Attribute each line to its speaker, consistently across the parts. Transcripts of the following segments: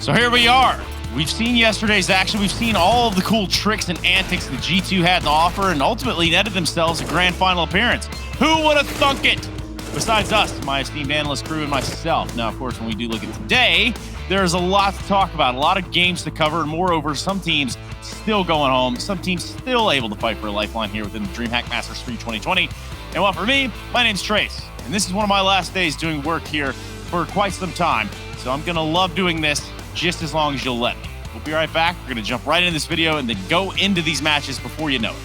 Speaker 1: So here we are. We've seen yesterday's action. We've seen all of the cool tricks and antics that G2 had to offer and ultimately netted themselves a grand final appearance. Who would have thunk it? Besides us, my esteemed analyst crew, and myself. Now, of course, when we do look at today, there's a lot to talk about, a lot of games to cover, and moreover, some teams still going home, some teams still able to fight for a lifeline here within the DreamHack Masters 3 2020. And well, for me, my name's Trace, and this is one of my last days doing work here for quite some time. So I'm gonna love doing this just as long as you'll let me. We'll be right back. We're gonna jump right into this video and then go into these matches before you know it.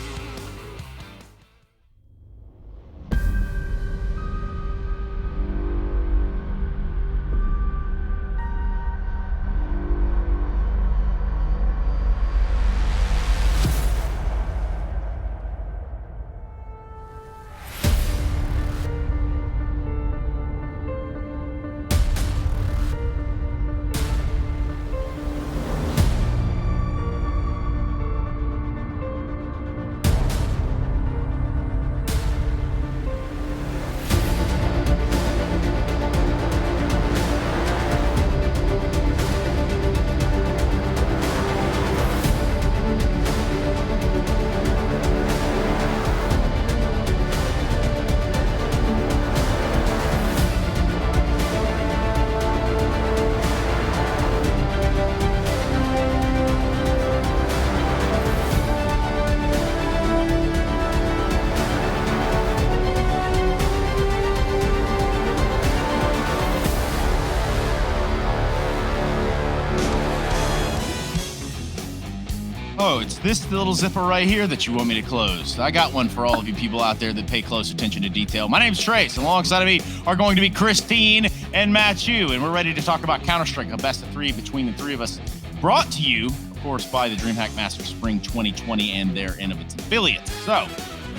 Speaker 1: Oh, it's this little zipper right here that you want me to close. I got one for all of you people out there that pay close attention to detail. My name's Trace, and alongside of me are going to be Christine and Matthew, and we're ready to talk about Counter-Strike, a best of three between the three of us, brought to you, of course, by the DreamHack Masters Spring 2020 and their and of its affiliates. So,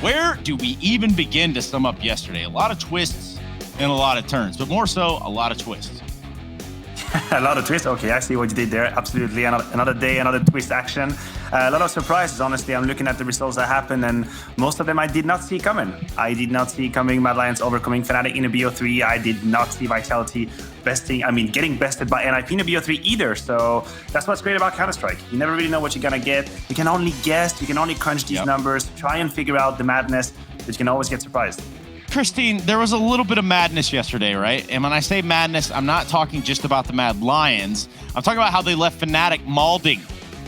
Speaker 1: where do we even begin to sum up yesterday? A lot of twists and a lot of turns, but more so, a lot of twists.
Speaker 2: A lot of twists. Okay, I see what you did there. Absolutely. Another day, another twist action. A lot of surprises, honestly. I'm looking at the results that happened, and most of them I did not see coming. I did not see coming Mad Lions overcoming Fnatic in a BO3. I did not see Vitality getting bested by NIP in a BO3 either. So that's what's great about Counter-Strike. You never really know what you're going to get. You can only guess. You can only crunch these numbers, try and figure out the madness, but you can always get surprised.
Speaker 1: Christine, there was a little bit of madness yesterday, right? And when I say madness, I'm not talking just about the Mad Lions. I'm talking about how they left Fnatic mauling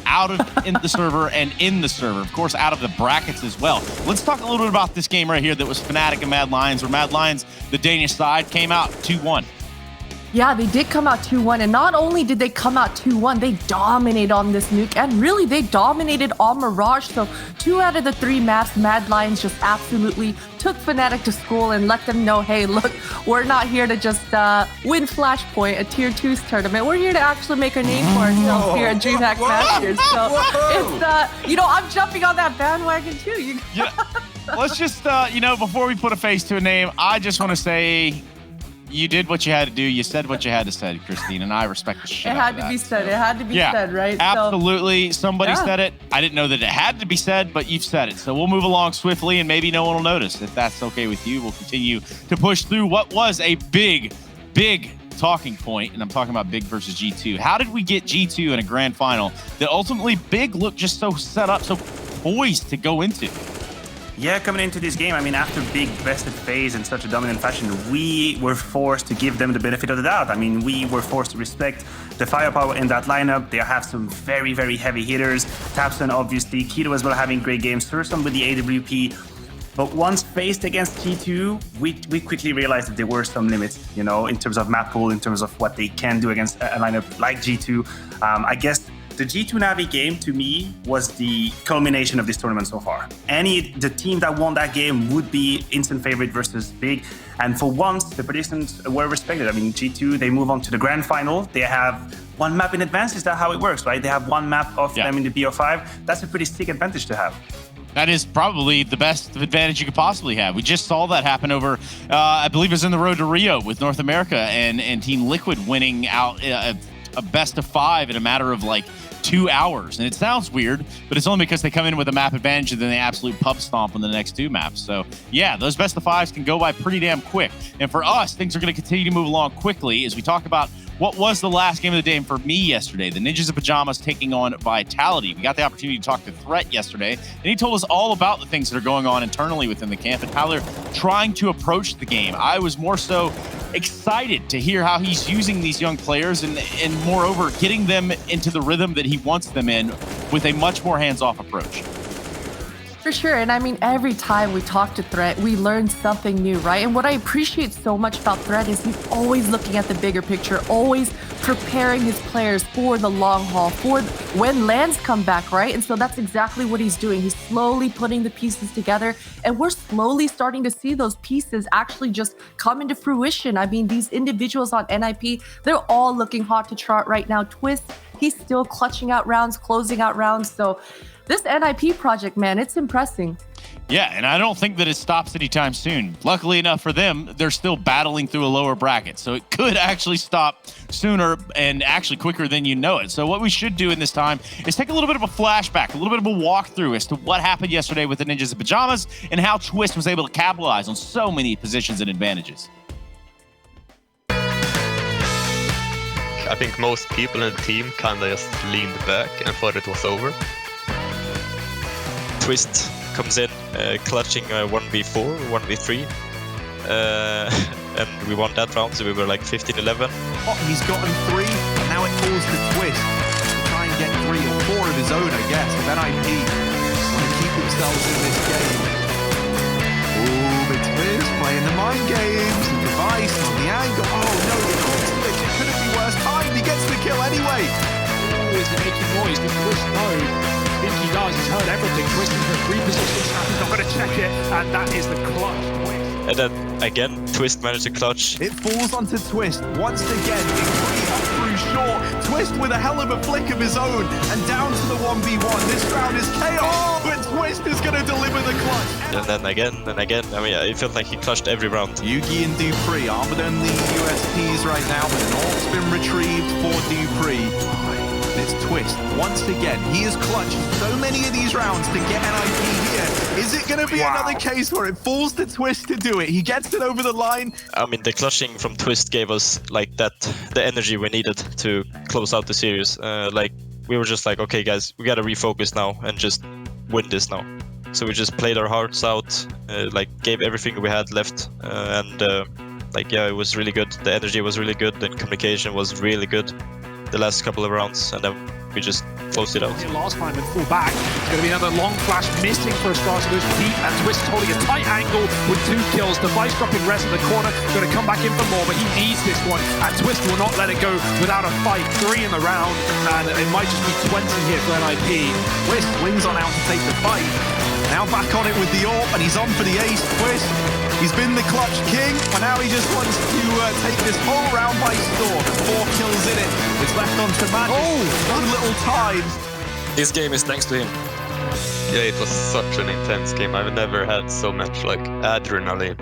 Speaker 1: out of in the server and in the server. Of course, out of the brackets as well. Let's talk a little bit about this game right here that was Fnatic and Mad Lions, where Mad Lions, the Danish side, came out 2-1.
Speaker 3: Yeah, they did come out 2-1, and not only did they come out 2-1, they dominated on this nuke, and really, they dominated on Mirage. So 2 out of the 3 maps, Mad Lions just absolutely took Fnatic to school and let them know, hey, look, we're not here to just win Flashpoint, a Tier 2's tournament. We're here to actually make a name for ourselves here at DreamHack Masters. So it's, I'm jumping on that bandwagon too.
Speaker 1: Yeah, let's just, before we put a face to a name, I just want to say, you did what you had to do. You said what you had to say, Christine, and I respect the shit out of that.
Speaker 3: It had to be said. It had to be said, right?
Speaker 1: Absolutely. Somebody said it. I didn't know that it had to be said, but you've said it. So we'll move along swiftly, and maybe no one will notice. If that's okay with you, we'll continue to push through what was a big, big talking point, and I'm talking about Big versus G2. How did we get G2 in a grand final that ultimately Big looked just so set up, so poised to go into?
Speaker 2: Yeah, coming into this game, I mean, after Big bested FaZe in such a dominant fashion, we were forced to give them the benefit of the doubt. I mean, we were forced to respect the firepower in that lineup. They have some very, very heavy hitters. Tapson, obviously, Keto as well having great games. Thurston with the AWP. But once faced against G2, we quickly realized that there were some limits, in terms of map pool, in terms of what they can do against a lineup like G2. I guess the G2 Navi game, to me, was the culmination of this tournament so far. The team that won that game would be instant favorite versus Big. And for once, the predictions were respected. I mean, G2, they move on to the grand final. They have one map in advance. Is that how it works, right? They have one map of them in the BO5. That's a pretty sick advantage to have.
Speaker 1: That is probably the best advantage you could possibly have. We just saw that happen over, I believe it was in the Road to Rio with North America and Team Liquid winning out a best of 5 in a matter of like 2 hours. And it sounds weird, but it's only because they come in with a map advantage and then they absolute pub stomp on the next 2 maps. So yeah, those best of 5s can go by pretty damn quick. And for us, things are going to continue to move along quickly as we talk about what was the last game of the day for me yesterday. The Ninjas in Pajamas taking on Vitality. We got the opportunity to talk to Threat yesterday, and he told us all about the things that are going on internally within the camp and how they're trying to approach the game. I was more so excited to hear how he's using these young players and moreover, getting them into the rhythm that he wants them in with a much more hands-off approach.
Speaker 3: For sure. And I mean, every time we talk to Threat, we learn something new, right? And what I appreciate so much about Threat is he's always looking at the bigger picture, always preparing his players for the long haul, for when lands come back, right? And so that's exactly what he's doing. He's slowly putting the pieces together, and we're slowly starting to see those pieces actually just come into fruition. I mean, these individuals on NIP, they're all looking hot to trot right now. Twist, he's still clutching out rounds, closing out rounds. So this NIP project, man, it's impressing.
Speaker 1: Yeah, and I don't think that it stops anytime soon. Luckily enough for them, they're still battling through a lower bracket, so it could actually stop sooner and actually quicker than you know it. So what we should do in this time is take a little bit of a flashback, a little bit of a walkthrough as to what happened yesterday with the Ninjas in Pajamas and how Twist was able to capitalize on so many positions and advantages.
Speaker 4: I think most people in the team kind of just leaned back and thought it was over.
Speaker 5: Twist comes in, clutching 1v4, 1v3, and we won that round, so we were like 15-11.
Speaker 6: Oh, he's gotten 3, and now it falls to Twist to try and get 3 or 4 of his own, I guess, with NIP. Want to keep themselves in this game. Oh, but Twist playing the mind games, the device on the angle. Oh no, the quick switch, it couldn't be worse timed. He gets the kill anyway.
Speaker 7: Oh, is he making noise? Did Twist know? I think he does. He's heard everything. Twist is in 3 positions. He's not going to check it, and that is the clutch.
Speaker 5: And then again, Twist managed to clutch.
Speaker 6: It falls onto Twist once again. It up through short. Twist with a hell of a flick of his own, and down to the 1v1. This round is chaos, but Twist is going to deliver the clutch.
Speaker 5: And then again, and again. I mean, it felt like he clutched every round.
Speaker 6: Yugi and Dupree armored on the USPs right now, but an ult's been retrieved for Dupree. It's Twist once again. He has clutched so many of these rounds to get NIP here. Is it going to be another case where it falls to Twist to do it? He gets it over the line.
Speaker 5: I mean, the clutching from Twist gave us like the energy we needed to close out the series. Like we were just like, okay, guys, we got to refocus now and just win this now. So we just played our hearts out, like gave everything we had left, and like yeah, it was really good. The energy was really good. The communication was really good. The last couple of rounds, and then we just closed it out.
Speaker 7: Last time and full back. It's going to be another long flash missing for a start. So there's Pete and Twist holding a tight angle with 2 kills. Device dropping Res in the corner. Going to come back in for more, but he needs this one. And Twist will not let it go without a fight. 3 in the round, and it might just be 20 here for NIP.
Speaker 6: Twist wins on out to take the fight. Now back on it with the AWP, and he's on for the ace. Twist, he's been the clutch king, and now he just wants to take this whole round by storm. 4 kills in it. It's left on to Magic. Oh, 1 little time.
Speaker 5: This game is thanks to him.
Speaker 4: Yeah, it was such an intense game. I've never had so much like adrenaline.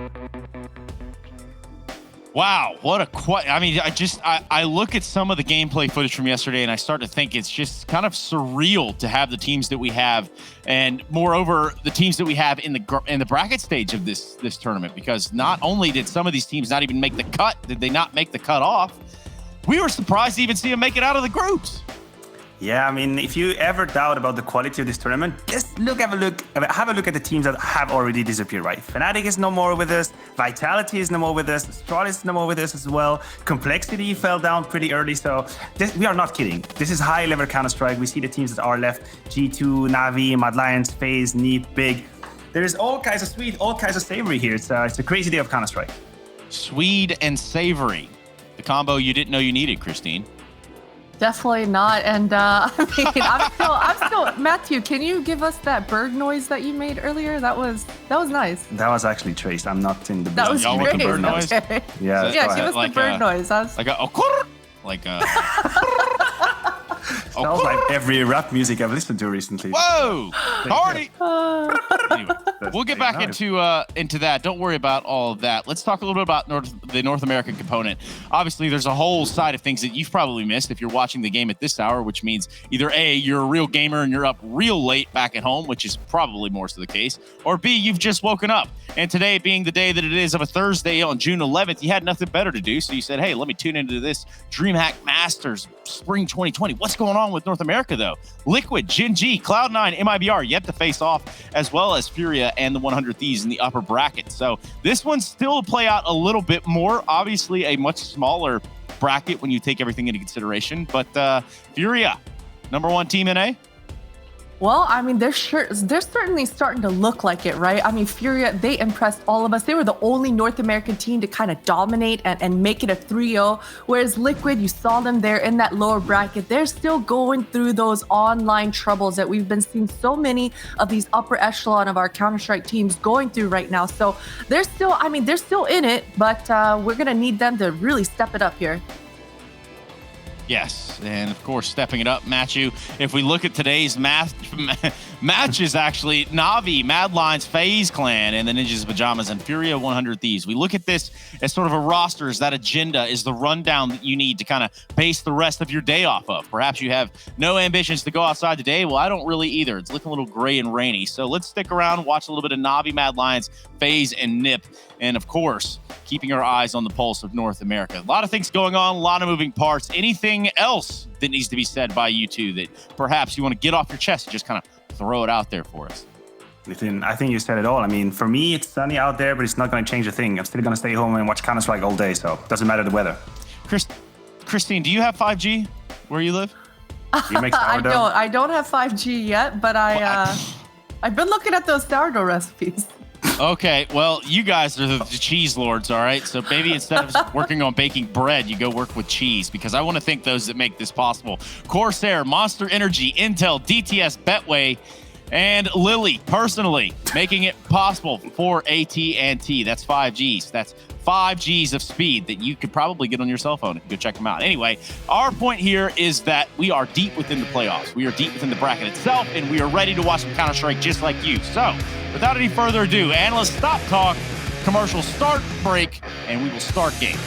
Speaker 1: Wow, what a I mean, I look at some of the gameplay footage from yesterday and I start to think it's just kind of surreal to have the teams that we have, and moreover, the teams that we have in the bracket stage of this tournament, because not only did some of these teams not even make the cut, did they not make the cut off, we were surprised to even see them make it out of the groups.
Speaker 2: Yeah, I mean, if you ever doubt about the quality of this tournament, just have a look at the teams that have already disappeared, right? Fnatic is no more with us, Vitality is no more with us, Astralis is no more with us as well, Complexity fell down pretty early, so we are not kidding. This is high-level Counter-Strike. We see the teams that are left, G2, Na'Vi, Mad Lions, FaZe, Neep, Big. There is all kinds of sweet, all kinds of savory here. It's a crazy day of Counter-Strike.
Speaker 1: Sweet and savory. The combo you didn't know you needed, Christine.
Speaker 3: Definitely not. And I mean, I'm still, Matthew, can you give us that bird noise that you made earlier? That was nice.
Speaker 2: That was actually traced. I'm not in the
Speaker 3: That was
Speaker 1: Y'all
Speaker 3: great.
Speaker 1: want the bird noise?
Speaker 3: Okay.
Speaker 2: Yeah,
Speaker 3: Yeah, give us
Speaker 1: like
Speaker 3: the bird noise.
Speaker 1: Like a like a
Speaker 2: Sounds like every rap music I've listened to recently.
Speaker 1: whoa party. Anyway. We'll get back into that. Don't worry about all of that. Let's talk a little bit about the North American component. Obviously, there's a whole side of things that you've probably missed if you're watching the game at this hour, which means either A, you're a real gamer and you're up real late back at home, which is probably more so the case, or B, you've just woken up. And today being the day that it is of a Thursday on June 11th, you had nothing better to do. So you said, hey, let me tune into this DreamHack Masters Spring 2020. What's going on with North America, though? Liquid, Gen G, Cloud9, MIBR yet to face off, as well as Furia and the 100 Thieves in the upper bracket. So this one's still to play out a little bit more. Obviously, a much smaller bracket when you take everything into consideration. But Furia, number one team in A?
Speaker 3: Well, I mean, they're certainly starting to look like it, right? I mean, Furia, they impressed all of us. They were the only North American team to kind of dominate and make it a 3-0. Whereas Liquid, you saw them there in that lower bracket. They're still going through those online troubles that we've been seeing so many of these upper echelon of our Counter-Strike teams going through right now. So they're still in it, but we're going to need them to really step it up here.
Speaker 1: Yes, and of course, stepping it up, Matthew. If we look at today's matches, actually, Na'Vi, Mad Lions, FaZe Clan, and the Ninjas Pajamas, and Furia 100 Thieves. We look at this as sort of a roster, as that agenda is the rundown that you need to kind of base the rest of your day off of. Perhaps you have no ambitions to go outside today. Well, I don't really either. It's looking a little gray and rainy. So let's stick around, watch a little bit of Na'Vi, Mad Lions, FaZe, and NiP. And of course, keeping our eyes on the pulse of North America. A lot of things going on, a lot of moving parts. Anything else that needs to be said by you two that perhaps you want to get off your chest and just kind of throw it out there for us?
Speaker 2: I think you said it all. I mean, for me, it's sunny out there, but it's not going to change a thing. I'm still going to stay home and watch Counter-Strike all day, so it doesn't matter the weather.
Speaker 1: Christine, do you have 5G where you live?
Speaker 2: You make sourdough?
Speaker 3: I don't have 5G yet, but I've been looking at those sourdough recipes.
Speaker 1: Okay, well, you guys are the cheese lords, all right? So maybe instead of working on baking bread, you go work with cheese, because I want to thank those that make this possible. Corsair, Monster Energy, Intel, DTS, Betway, and Lily, personally, making it possible for AT&T. That's 5Gs. That's 5Gs of speed that you could probably get on your cell phone and go check them out. Anyway, our point here is that we are deep within the playoffs. We are deep within the bracket itself, and we are ready to watch some Counter-Strike just like you. So, without any further ado, analysts stop talk, commercial start break, and we will start game.